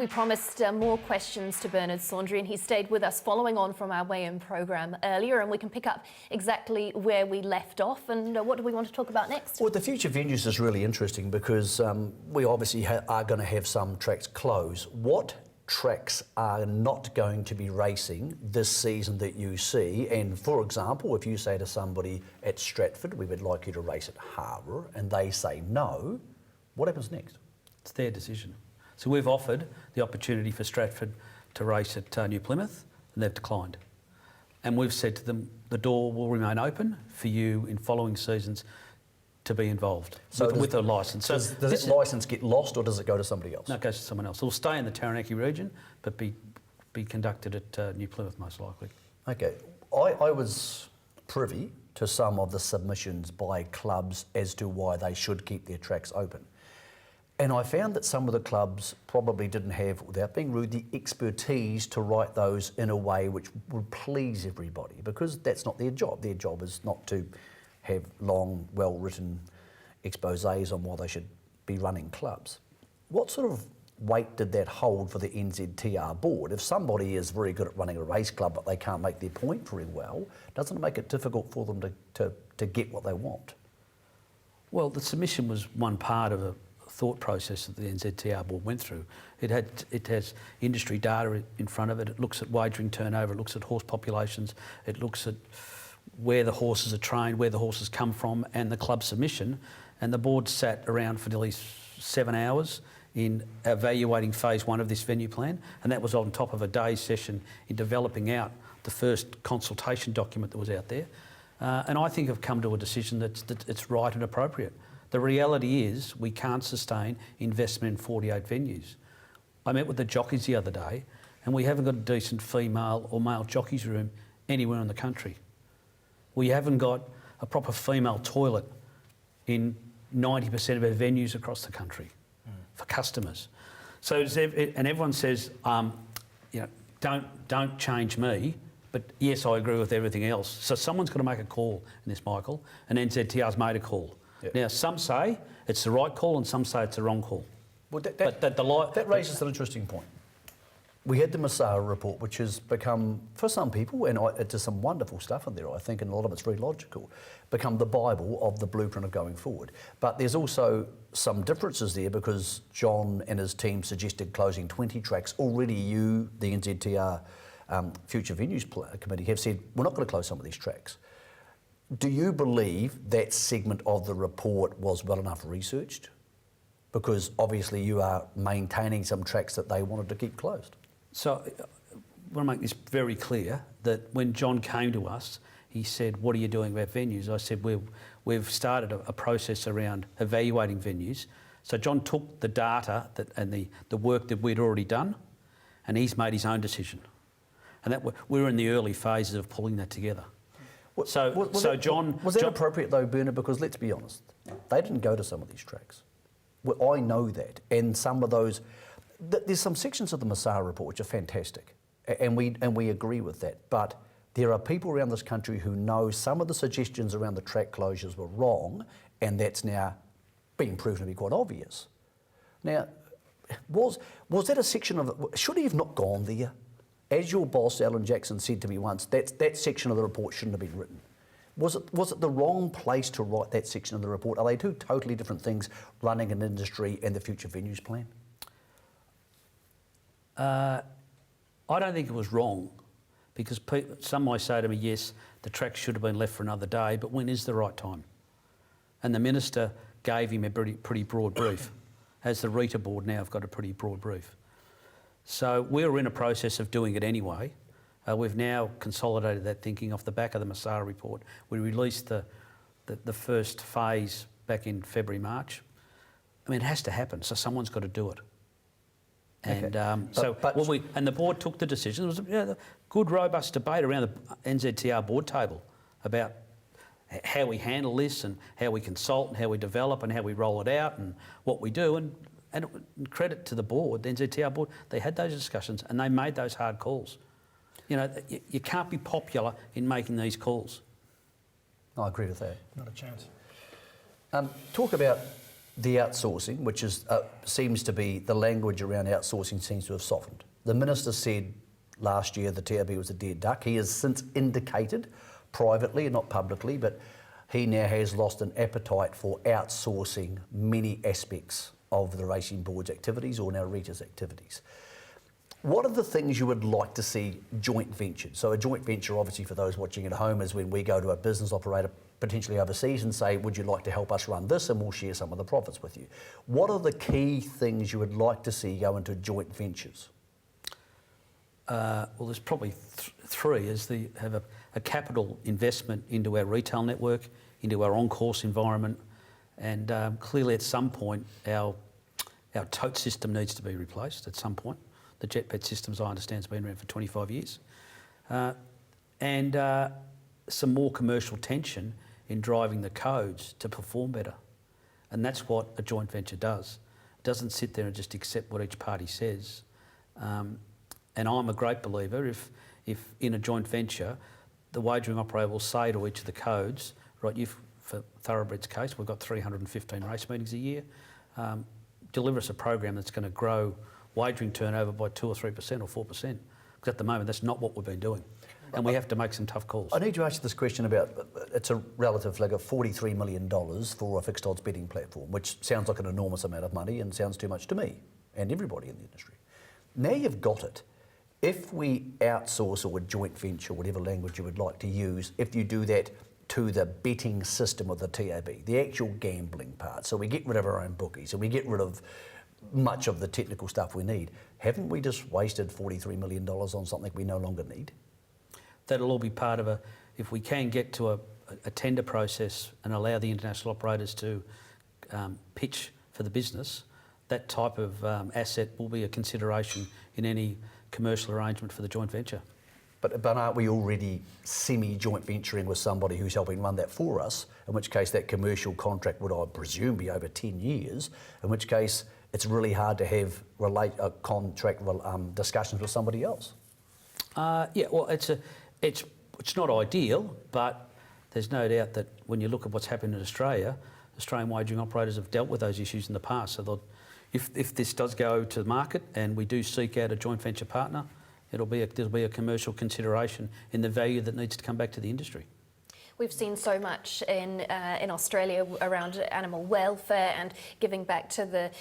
We promised more questions to Bernard Saundry, and he stayed with us following on from our weigh-in program earlier, and we can pick up exactly where we left off. And what do we want to talk about next? Well, the future venues is really interesting because we obviously are going to have some tracks close. What tracks are not going to be racing this season that you see? And for example, if you say to somebody at Stratford, we would like you to race at Harbour, and they say no, what happens next? It's their decision. So we've offered the opportunity for Stratford to race at New Plymouth, and they've declined. And we've said to them, the door will remain open for you in following seasons to be involved with a licence. So does that licence get lost, or does it go to somebody else? No, it goes to someone else. It'll stay in the Taranaki region, but be conducted at New Plymouth most likely. Okay. I was privy to some of the submissions by clubs as to why they should keep their tracks open. And I found that some of the clubs probably didn't have, without being rude, the expertise to write those in a way which would please everybody, because that's not their job. Their job is not to have long, well-written exposés on why they should be running clubs. What sort of weight did that hold for the NZTR board? If somebody is very good at running a race club but they can't make their point very well, doesn't it make it difficult for them to get what they want? Well, the submission was one part of a thought process that the NZTR board went through. It has industry data in front of it. It looks at wagering turnover. It looks at horse populations. It looks at where the horses are trained, where the horses come from, and the club submission. And the board sat around for nearly 7 hours in evaluating phase one of this venue plan, and that was on top of a day's session in developing out the first consultation document that was out there. And I think I've come to a decision that it's right and appropriate. The reality is we can't sustain investment in 48 venues. I met with the jockeys the other day, and we haven't got a decent female or male jockeys room anywhere in the country. We haven't got a proper female toilet in 90% of our venues across the country for customers. So, and everyone says, you know, don't change me, but yes, I agree with everything else. So someone's got to make a call in this, Michael, and NZTR's made a call. Yep. Now, some say it's the right call and some say it's the wrong call. Well, that raises an interesting point. We had the Massara report, which has become, for some people, and there's some wonderful stuff in there, I think, and a lot of it's very logical, become the Bible of the blueprint of going forward. But there's also some differences there because John and his team suggested closing 20 tracks. Already you, the NZTR Future Venues Committee, have said, we're not going to close some of these tracks. Do you believe that segment of the report was well enough researched? Because obviously you are maintaining some tracks that they wanted to keep closed. So I want to make this very clear that when John came to us, he said, what are you doing about venues? I said, we've started a process around evaluating venues. So John took the data and the work that we'd already done, and he's made his own decision. And that we're in the early phases of pulling that together. Was that appropriate though, Bernard? Because let's be honest, they didn't go to some of these tracks. Well, I know that, and some of those, there's some sections of the Massara report which are fantastic, and we agree with that. But there are people around this country who know some of the suggestions around the track closures were wrong, and that's now being proven to be quite obvious. Now, was that a section of it? Should he have not gone there? As your boss, Alan Jackson, said to me once, that section of the report shouldn't have been written. Was it the wrong place to write that section of the report? Are they two totally different things, running an industry and the future venues plan? I don't think it was wrong, because some might say to me, yes, the track should have been left for another day, but when is the right time? And the Minister gave him a pretty broad brief, as the Rita board now have got a pretty broad brief. So we're in a process of doing it anyway. We've now consolidated that thinking off the back of the Massara report. We released the first phase back in February, March. I mean, it has to happen, so someone's got to do it. And okay. And the board took the decision. There was a good, robust debate around the NZTR board table about how we handle this and how we consult and how we develop and how we roll it out and what we do. And credit to the board, the NZTR board, they had those discussions and they made those hard calls. You know, you can't be popular in making these calls. I agree with that. Not a chance. Talk about the outsourcing, which is seems to be the language around outsourcing seems to have softened. The Minister said last year the TAB was a dead duck. He has since indicated privately, not publicly, but he now has lost an appetite for outsourcing many aspects of the Racing Board's activities or now Rita's activities. What are the things you would like to see joint ventured? So a joint venture, obviously, for those watching at home, is when we go to a business operator potentially overseas and say, would you like to help us run this, and we'll share some of the profits with you. What are the key things you would like to see go into joint ventures? Well, there's probably three. Have a capital investment into our retail network, into our on-course environment, and clearly at some point our tote system needs to be replaced at some point. The JetPet system, as I understand, has been around for 25 years. And some more commercial tension in driving the codes to perform better. And that's what a joint venture does. It doesn't sit there and just accept what each party says. And I'm a great believer if in a joint venture, the wagering operator will say to each of the codes, right, for Thoroughbred's case, we've got 315 race meetings a year. Deliver us a program that's going to grow wagering turnover by 2 or 3% or 4%. Because at the moment, that's not what we've been doing. And we have to make some tough calls. I need to ask you this question about, it's a relative figure, $43 million for a fixed odds betting platform, which sounds like an enormous amount of money and sounds too much to me and everybody in the industry. Now you've got it. If we outsource or a joint venture, whatever language you would like to use, if you do that to the betting system of the TAB, the actual gambling part, so we get rid of our own bookies and we get rid of much of the technical stuff we need, haven't we just wasted $43 million on something we no longer need? That'll all be part of if we can get to a tender process and allow the international operators to pitch for the business, that type of asset will be a consideration in any commercial arrangement for the joint venture. But aren't we already semi-joint venturing with somebody who's helping run that for us, in which case that commercial contract would, I presume, be over 10 years, in which case it's really hard to have contract discussions with somebody else? Yeah, well, it's not ideal, but there's no doubt that when you look at what's happened in Australia, Australian wagering operators have dealt with those issues in the past. So if this does go to the market and we do seek out a joint venture partner, there'll be a commercial consideration in the value that needs to come back to the industry. We've seen so much in Australia around animal welfare and giving back to the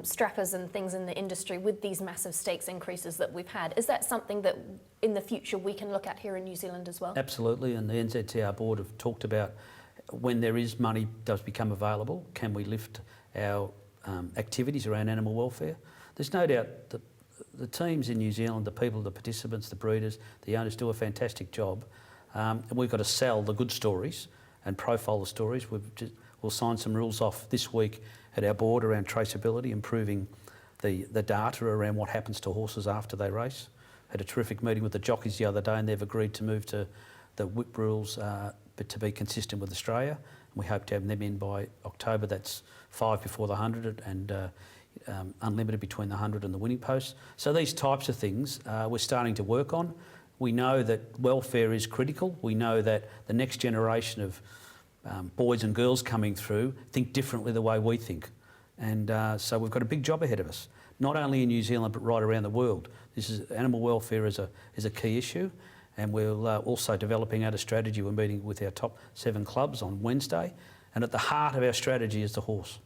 strappers and things in the industry with these massive stakes increases that we've had. Is that something that in the future we can look at here in New Zealand as well? Absolutely, and the NZTR board have talked about when there is money does become available, can we lift our activities around animal welfare? There's no doubt that the teams in New Zealand, the people, the participants, the breeders, the owners do a fantastic job. And we've got to sell the good stories and profile the stories. We'll sign some rules off this week at our board around traceability, improving the data around what happens to horses after they race. Had a terrific meeting with the jockeys the other day and they've agreed to move to the whip rules but to be consistent with Australia. And we hope to have them in by October. That's 5 before the 100 and unlimited between the 100 and the winning post. So these types of things we're starting to work on. We know that welfare is critical. We know that the next generation of boys and girls coming through think differently the way we think. And so we've got a big job ahead of us, not only in New Zealand, but right around the world. Animal welfare is a key issue. And we're also developing out a strategy. We're meeting with our top 7 clubs on Wednesday. And at the heart of our strategy is the horse.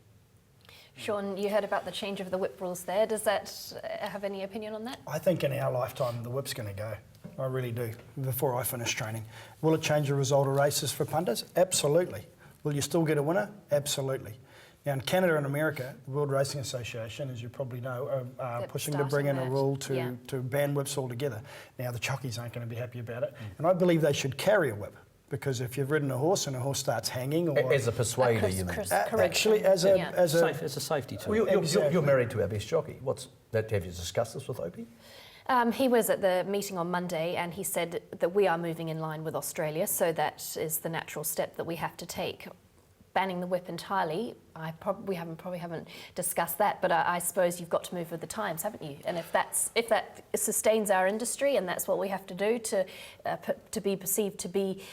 Sean, you heard about the change of the whip rules there. Does that have any opinion on that? I think in our lifetime the whip's going to go. I really do, before I finish training. Will it change the result of races for punters? Absolutely. Will you still get a winner? Absolutely. Now in Canada and America, the World Racing Association, as you probably know, are pushing to bring in a rule to ban whips altogether. Now the jockeys aren't going to be happy about it. And I believe they should carry a whip. Because if you've ridden a horse and a horse starts hanging, or as a persuader, you mean? Actually, as a safety tool. Well, you're married to our best jockey. Have you discussed this with Opie? He was at the meeting on Monday and he said that we are moving in line with Australia, so that is the natural step that we have to take. Banning the whip entirely, we probably haven't discussed that, but I suppose you've got to move with the times, haven't you? And if that sustains our industry and that's what we have to do to be perceived to be,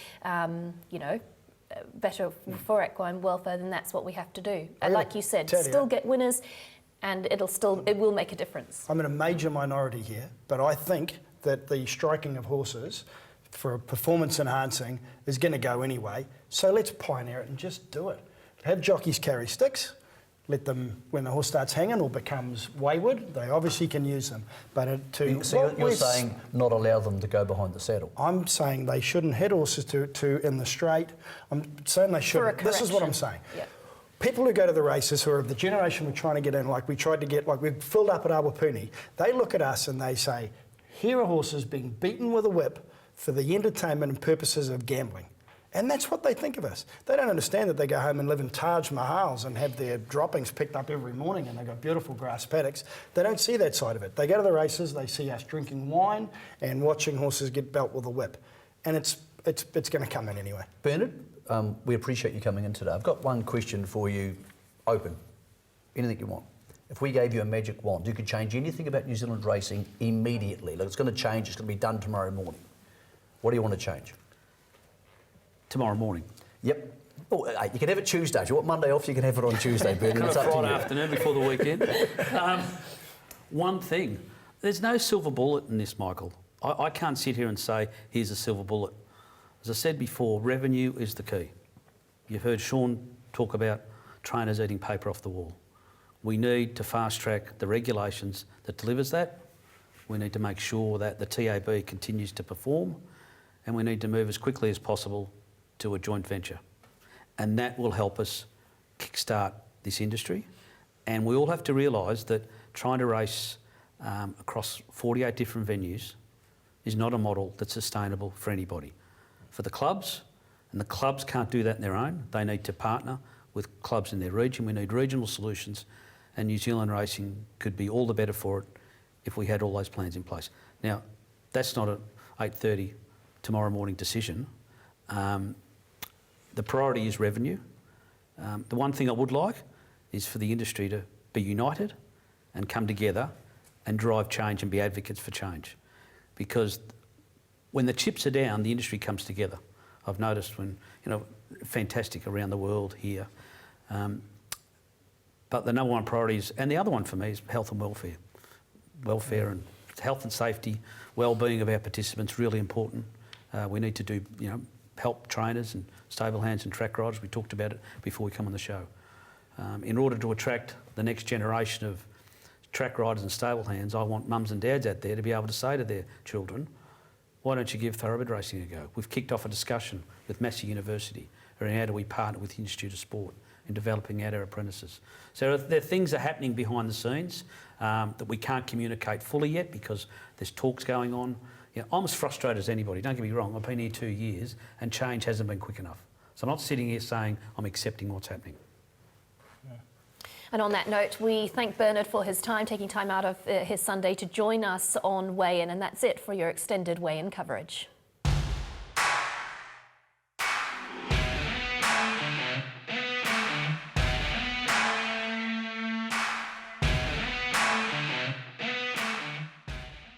better for equine welfare, then that's what we have to do. And like you said, tell you. still get winners, and it will make a difference. I'm in a major minority here, but I think that the striking of horses for performance enhancing is going to go anyway. So let's pioneer it and just do it. Have jockeys carry sticks. Let them, when the horse starts hanging or becomes wayward, they obviously can use them. But So you're saying not allow them to go behind the saddle? I'm saying they shouldn't head horses to in the straight. I'm saying they shouldn't. This is what I'm saying. Yep. People who go to the races, who are of the generation we're trying to get in, like we tried to get, like we've filled up at Awapuni, they look at us and they say, here are horses being beaten with a whip for the entertainment and purposes of gambling. And that's what they think of us. They don't understand that they go home and live in Taj Mahals and have their droppings picked up every morning and they've got beautiful grass paddocks. They don't see that side of it. They go to the races, they see us drinking wine and watching horses get belt with a whip. And it's going to come in anyway. Bernard, we appreciate you coming in today. I've got one question for you, open. Anything you want. If we gave you a magic wand, you could change anything about New Zealand racing immediately. Like it's going to change, it's going to be done tomorrow morning. What do you want to change? Tomorrow morning. Yep. Oh, you can have it Tuesday. If you want Monday off, you can have it on Tuesday, Bernard. Kind It's of up to Friday you. afternoon before the weekend. One thing, there's no silver bullet in this, Michael. I can't sit here and say, here's a silver bullet. As I said before, revenue is the key. You've heard Sean talk about trainers eating paper off the wall. We need to fast track the regulations that delivers that. We need to make sure that the TAB continues to perform, and we need to move as quickly as possible to a joint venture. And that will help us kickstart this industry. And we all have to realise that trying to race across 48 different venues is not a model that's sustainable for anybody. For the clubs, and the clubs can't do that on their own, they need to partner with clubs in their region. We need regional solutions, and New Zealand racing could be all the better for it if we had all those plans in place. Now, that's not an 8:30 tomorrow morning decision. The priority is revenue. The one thing I would like is for the industry to be united and come together and drive change and be advocates for change. Because when the chips are down, the industry comes together. I've noticed when, fantastic around the world here. But the number one priority is, and the other one for me is health and welfare. Welfare and health and safety, well-being of our participants, really important. We need to do, help trainers and stable hands and track riders. We talked about it before we come on the show. In order to attract the next generation of track riders and stable hands, I want mums and dads out there to be able to say to their children, why don't you give thoroughbred racing a go? We've kicked off a discussion with Massey University around how do we partner with the Institute of Sport in developing out our apprentices. So there are things that are happening behind the scenes that we can't communicate fully yet because there's talks going on. I'm as frustrated as anybody, don't get me wrong, I've been here 2 years and change hasn't been quick enough. So I'm not sitting here saying I'm accepting what's happening. And on that note, we thank Bernard for his time, taking time out of his Sunday to join us on Weigh In, and that's it for your extended Weigh In coverage.